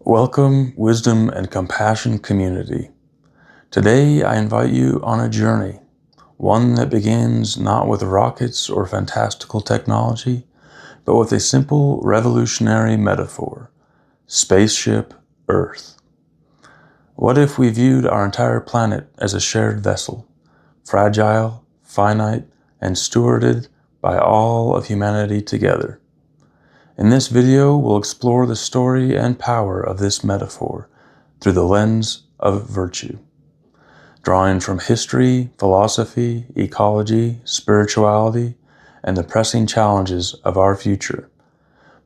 Welcome, wisdom and compassion community. Today I invite you on a journey, one that begins not with rockets or fantastical technology, but with a simple revolutionary metaphor: Spaceship Earth. What if we viewed our entire planet as a shared vessel, fragile, finite, and stewarded by all of humanity together? In this video, we'll explore the story and power of this metaphor through the lens of virtue, drawing from history, philosophy, ecology, spirituality, and the pressing challenges of our future.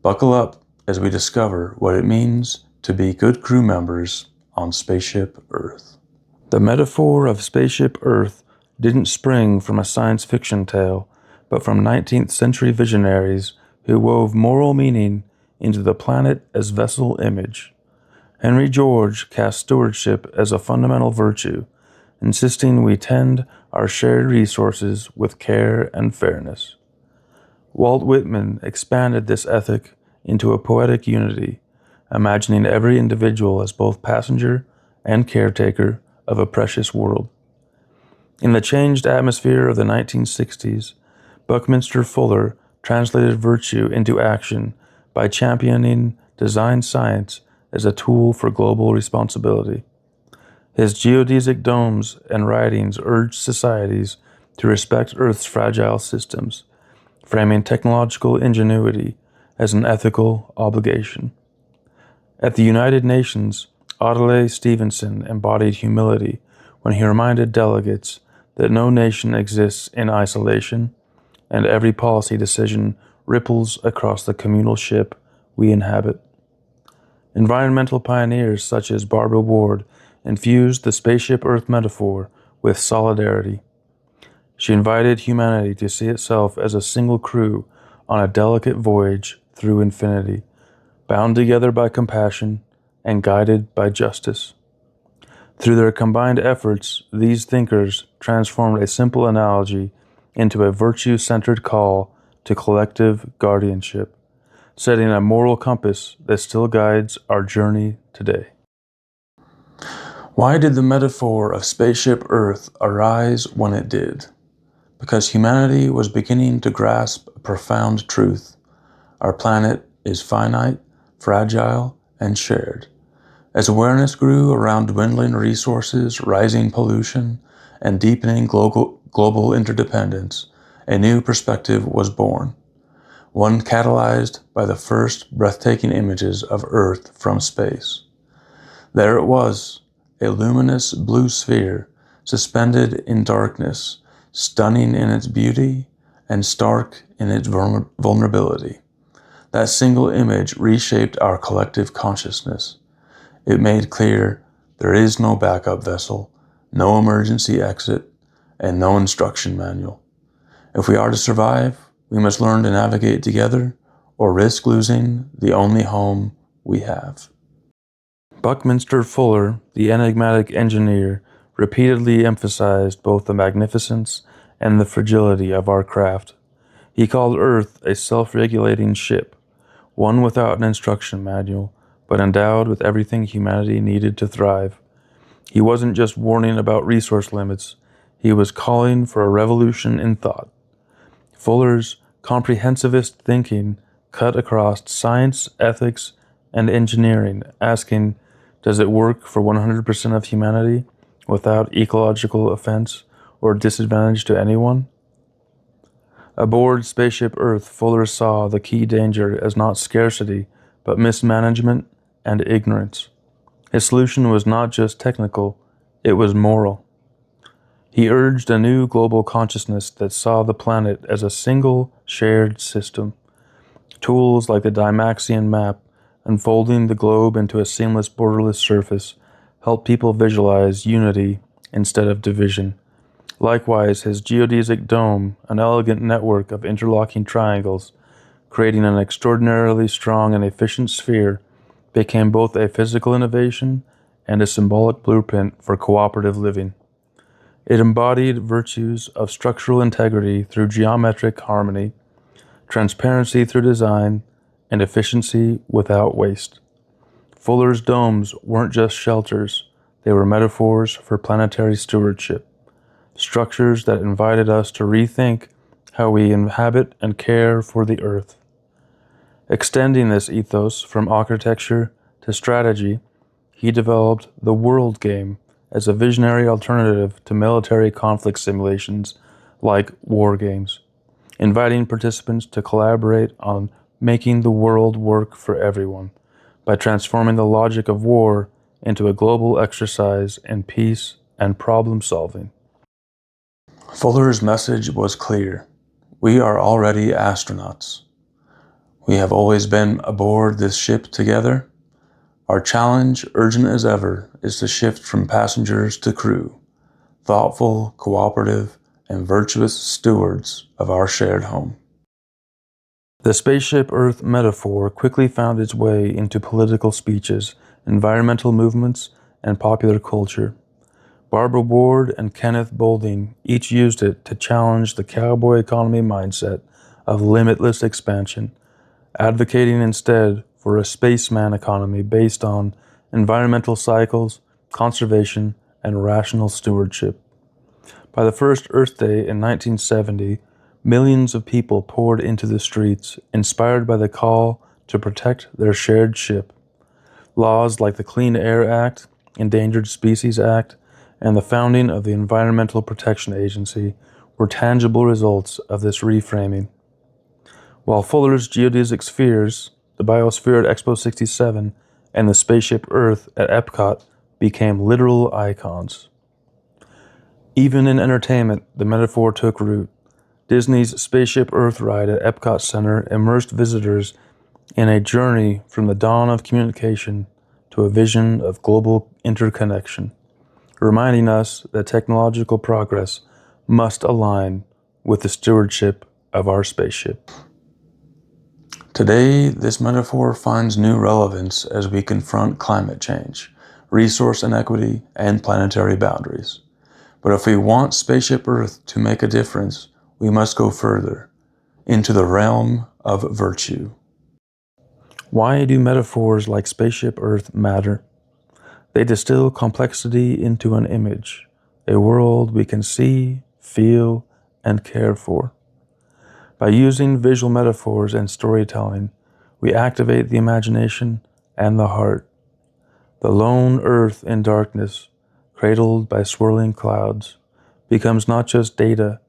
Buckle up as we discover what it means to be good crew members on Spaceship Earth. The metaphor of Spaceship Earth didn't spring from a science fiction tale, but from 19th century visionaries who wove moral meaning into the planet as vessel image. Henry George cast stewardship as a fundamental virtue, insisting we tend our shared resources with care and fairness. Walt Whitman expanded this ethic into a poetic unity, imagining every individual as both passenger and caretaker of a precious world. In the changed atmosphere of the 1960s, Buckminster Fuller translated virtue into action by championing design science as a tool for global responsibility. His geodesic domes and writings urged societies to respect Earth's fragile systems, framing technological ingenuity as an ethical obligation. At the United Nations, Adlai Stevenson embodied humility when he reminded delegates that no nation exists in isolation, and every policy decision ripples across the communal ship we inhabit. Environmental pioneers such as Barbara Ward infused the Spaceship Earth metaphor with solidarity. She invited humanity to see itself as a single crew on a delicate voyage through infinity, bound together by compassion and guided by justice. Through their combined efforts, these thinkers transformed a simple analogy into a virtue-centered call to collective guardianship, setting a moral compass that still guides our journey today. Why did the metaphor of Spaceship Earth arise when it did? Because humanity was beginning to grasp a profound truth. Our planet is finite, fragile, and shared. As awareness grew around dwindling resources, rising pollution, and deepening global interdependence, a new perspective was born, one catalyzed by the first breathtaking images of Earth from space. There it was, a luminous blue sphere, suspended in darkness, stunning in its beauty and stark in its vulnerability. That single image reshaped our collective consciousness. It made clear there is no backup vessel, no emergency exit, and no instruction manual. If we are to survive, we must learn to navigate together or risk losing the only home we have. Buckminster Fuller, the enigmatic engineer, repeatedly emphasized both the magnificence and the fragility of our craft. He called Earth a self-regulating ship, one without an instruction manual, but endowed with everything humanity needed to thrive. He wasn't just warning about resource limits, he was calling for a revolution in thought. Fuller's comprehensivist thinking cut across science, ethics, and engineering, asking, does it work for 100% of humanity without ecological offense or disadvantage to anyone? Aboard Spaceship Earth, Fuller saw the key danger as not scarcity, but mismanagement and ignorance. His solution was not just technical, it was moral. He urged a new global consciousness that saw the planet as a single, shared system. Tools like the Dymaxion map, unfolding the globe into a seamless, borderless surface, helped people visualize unity instead of division. Likewise, his geodesic dome, an elegant network of interlocking triangles, creating an extraordinarily strong and efficient sphere, became both a physical innovation and a symbolic blueprint for cooperative living. It embodied virtues of structural integrity through geometric harmony, transparency through design, and efficiency without waste. Fuller's domes weren't just shelters, they were metaphors for planetary stewardship, structures that invited us to rethink how we inhabit and care for the Earth. Extending this ethos from architecture to strategy, he developed the world game as a visionary alternative to military conflict simulations like war games, inviting participants to collaborate on making the world work for everyone by transforming the logic of war into a global exercise in peace and problem solving. Fuller's message was clear. We are already astronauts. We have always been aboard this ship together. Our challenge, urgent as ever, is to shift from passengers to crew, thoughtful, cooperative, and virtuous stewards of our shared home. The Spaceship Earth metaphor quickly found its way into political speeches, environmental movements, and popular culture. Barbara Ward and Kenneth Boulding each used it to challenge the cowboy economy mindset of limitless expansion, advocating instead for a spaceman economy based on environmental cycles, conservation, and rational stewardship. By the first Earth Day in 1970, millions of people poured into the streets, inspired by the call to protect their shared ship. Laws like the Clean Air Act, Endangered Species Act, and the founding of the Environmental Protection Agency were tangible results of this reframing. While Fuller's geodesic spheres, the Biosphere at Expo 67, and the Spaceship Earth at Epcot became literal icons. Even in entertainment, the metaphor took root. Disney's Spaceship Earth ride at Epcot Center immersed visitors in a journey from the dawn of communication to a vision of global interconnection, reminding us that technological progress must align with the stewardship of our spaceship. Today, this metaphor finds new relevance as we confront climate change, resource inequity, and planetary boundaries. But if we want Spaceship Earth to make a difference, we must go further, into the realm of virtue. Why do metaphors like Spaceship Earth matter? They distill complexity into an image, a world we can see, feel, and care for. By using visual metaphors and storytelling, we activate the imagination and the heart. The lone Earth in darkness, cradled by swirling clouds, becomes not just data,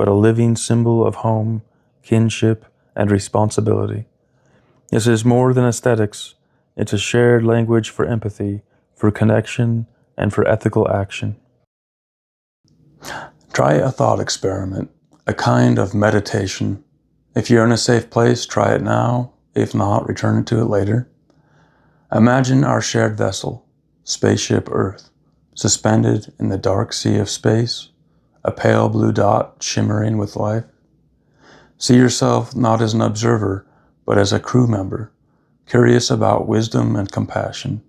but a living symbol of home, kinship, and responsibility. This is more than aesthetics. It's a shared language for empathy, for connection, and for ethical action. Try a thought experiment, a kind of meditation. If you're in a safe place, try it now. If not, return to it later. Imagine our shared vessel, Spaceship Earth, suspended in the dark sea of space, a pale blue dot shimmering with life. See yourself not as an observer, but as a crew member, curious about wisdom and compassion.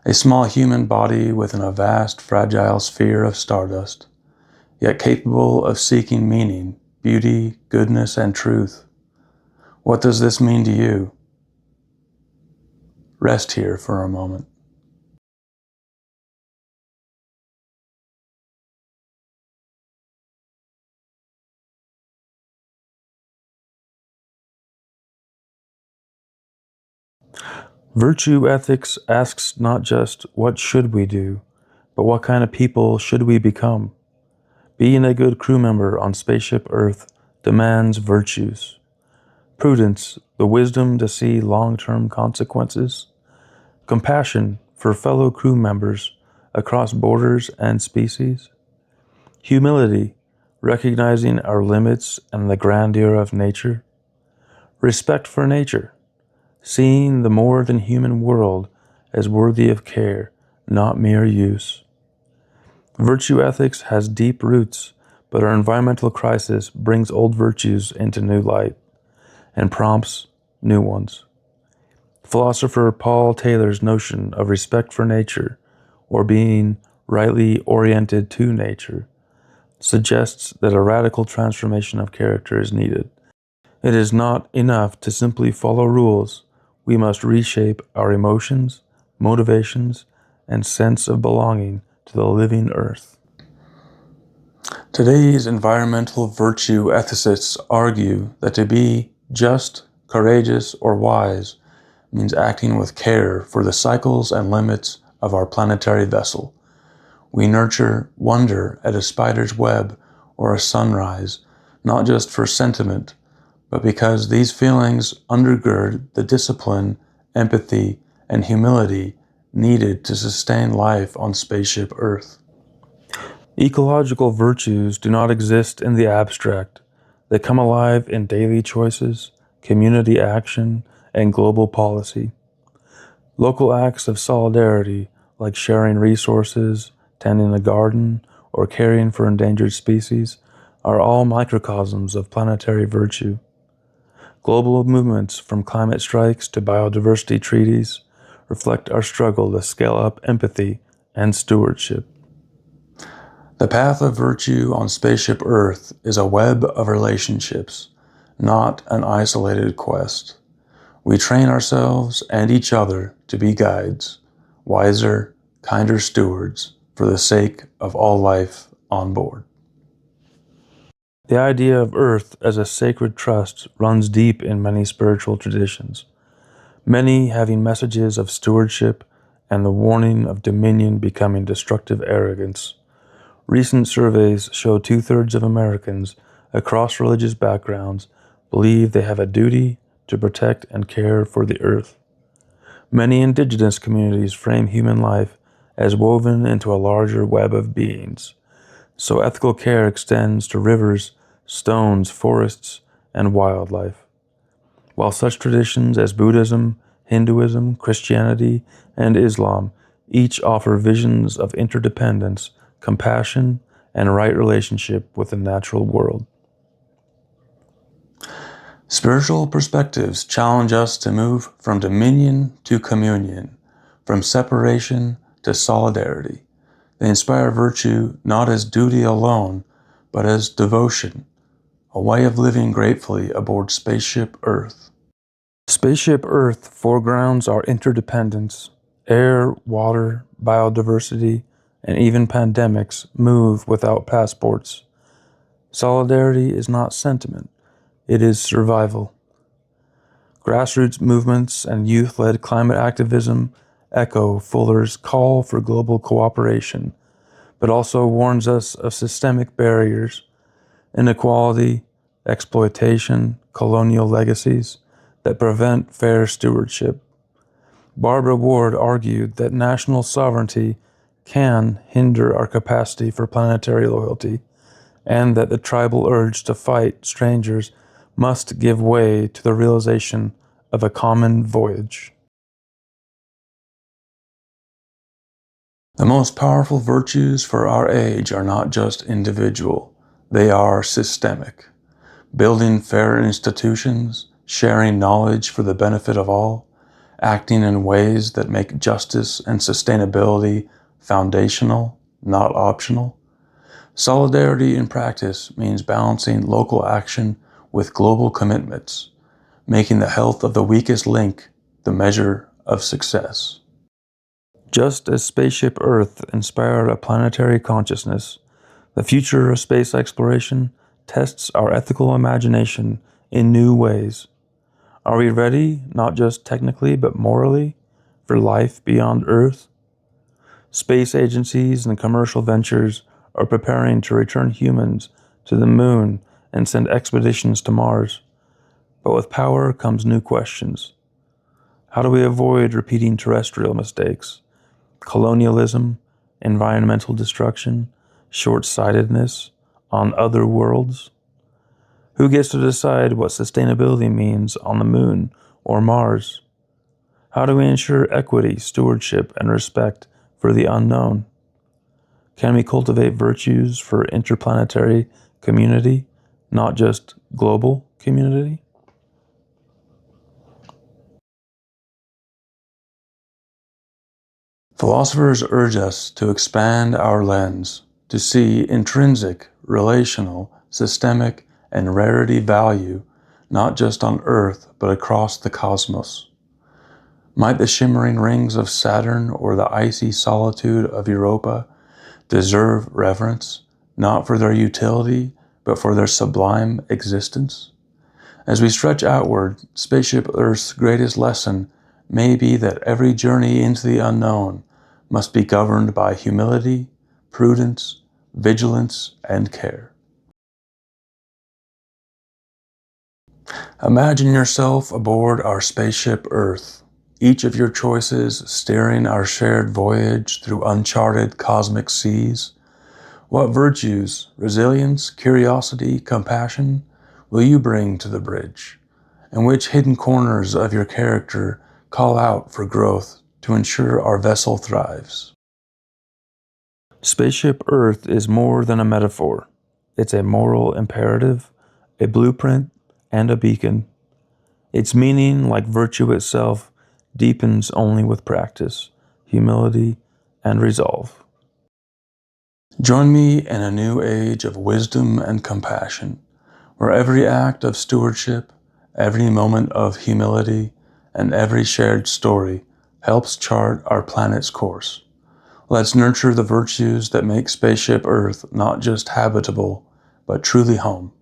A small human body within a vast, fragile sphere of stardust, yet capable of seeking meaning, beauty, goodness, and truth. What does this mean to you? Rest here for a moment. Virtue ethics asks not just what should we do, but what kind of people should we become? Being a good crew member on Spaceship Earth demands virtues. Prudence, the wisdom to see long-term consequences. Compassion for fellow crew members across borders and species. Humility, recognizing our limits and the grandeur of nature. Respect for nature, seeing the more than human world as worthy of care, not mere use. Virtue ethics has deep roots, but our environmental crisis brings old virtues into new light and prompts new ones. Philosopher Paul Taylor's notion of respect for nature, or being rightly oriented to nature, suggests that a radical transformation of character is needed. It is not enough to simply follow rules. we must reshape our emotions, motivations, and sense of belonging to the living earth. Today's environmental virtue ethicists argue that to be just, courageous, or wise means acting with care for the cycles and limits of our planetary vessel. We nurture wonder at a spider's web or a sunrise, not just for sentiment, but because these feelings undergird the discipline, empathy, and humility needed to sustain life on Spaceship Earth. Ecological virtues do not exist in the abstract. They come alive in daily choices, community action, and global policy. Local acts of solidarity, like sharing resources, tending a garden, or caring for endangered species, are all microcosms of planetary virtue. Global movements, from climate strikes to biodiversity treaties, reflect our struggle to scale up empathy and stewardship. The path of virtue on Spaceship Earth is a web of relationships, not an isolated quest. We train ourselves and each other to be guides, wiser, kinder stewards for the sake of all life on board. The idea of Earth as a sacred trust runs deep in many spiritual traditions, many having messages of stewardship and the warning of dominion becoming destructive arrogance. Recent surveys show 2/3 of Americans across religious backgrounds believe they have a duty to protect and care for the earth. Many indigenous communities frame human life as woven into a larger web of beings, so ethical care extends to rivers, stones, forests, and wildlife. While such traditions as Buddhism, Hinduism, Christianity, and Islam each offer visions of interdependence, compassion, and right relationship with the natural world. Spiritual perspectives challenge us to move from dominion to communion, from separation to solidarity. They inspire virtue not as duty alone, but as devotion, a way of living gratefully aboard Spaceship Earth. Spaceship Earth foregrounds our interdependence. Air, water, biodiversity, and even pandemics move without passports. Solidarity is not sentiment, it is survival. Grassroots movements and youth-led climate activism echo Fuller's call for global cooperation, but also warns us of systemic barriers, inequality, exploitation, colonial legacies that prevent fair stewardship. Barbara Ward argued that national sovereignty can hinder our capacity for planetary loyalty, and that the tribal urge to fight strangers must give way to the realization of a common voyage. The most powerful virtues for our age are not just individual, they are systemic. Building fair institutions, sharing knowledge for the benefit of all, acting in ways that make justice and sustainability foundational, not optional. Solidarity in practice means balancing local action with global commitments, making the health of the weakest link the measure of success. Just as Spaceship Earth inspired a planetary consciousness, the future of space exploration tests our ethical imagination in new ways. Are we ready, not just technically but morally, for life beyond Earth? Space agencies and commercial ventures are preparing to return humans to the moon and send expeditions to Mars. But with power comes new questions. How do we avoid repeating terrestrial mistakes? Colonialism, environmental destruction, short-sightedness on other worlds? Who gets to decide what sustainability means on the moon or Mars? How do we ensure equity, stewardship, and respect for the unknown? Can we cultivate virtues for interplanetary community, not just global community? Philosophers urge us to expand our lens, to see intrinsic, relational, systemic, and rarity value not just on Earth but across the cosmos. Might the shimmering rings of Saturn or the icy solitude of Europa deserve reverence, not for their utility, but for their sublime existence? As we stretch outward, Spaceship Earth's greatest lesson may be that every journey into the unknown must be governed by humility, prudence, vigilance, and care. Imagine yourself aboard our Spaceship Earth, each of your choices steering our shared voyage through uncharted cosmic seas. What virtues, resilience, curiosity, compassion will you bring to the bridge? And which hidden corners of your character call out for growth to ensure our vessel thrives? Spaceship Earth is more than a metaphor. It's a moral imperative, a blueprint, and a beacon. Its meaning, like virtue itself, deepens only with practice, humility, and resolve. Join me in a new age of wisdom and compassion, where every act of stewardship, every moment of humility, and every shared story helps chart our planet's course. Let's nurture the virtues that make Spaceship Earth not just habitable, but truly home.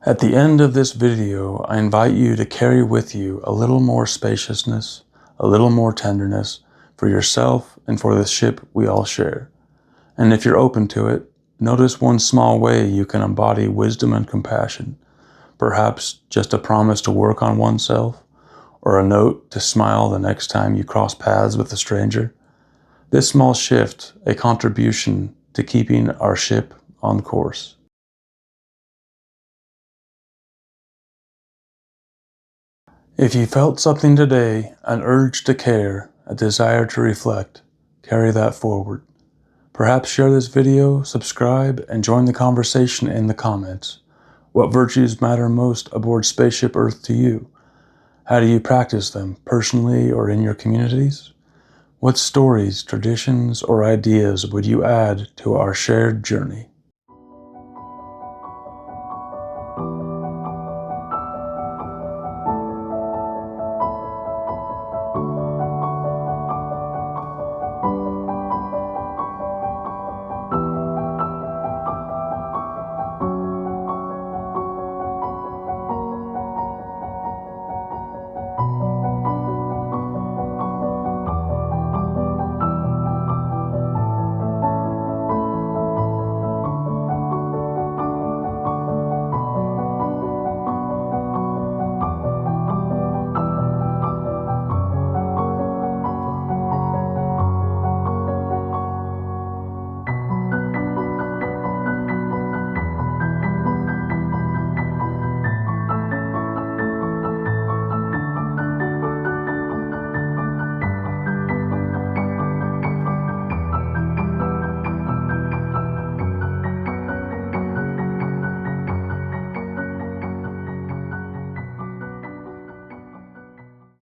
At the end of this video, I invite you to carry with you a little more spaciousness, a little more tenderness for yourself and for the ship we all share. And if you're open to it, notice one small way you can embody wisdom and compassion. Perhaps just a promise to work on oneself, or a note to smile the next time you cross paths with a stranger. This small shift, a contribution to keeping our ship on course. If you felt something today, an urge to care, a desire to reflect, carry that forward. Perhaps share this video, subscribe, and join the conversation in the comments. What virtues matter most aboard Spaceship Earth to you? How do you practice them, personally or in your communities? What stories, traditions, or ideas would you add to our shared journey?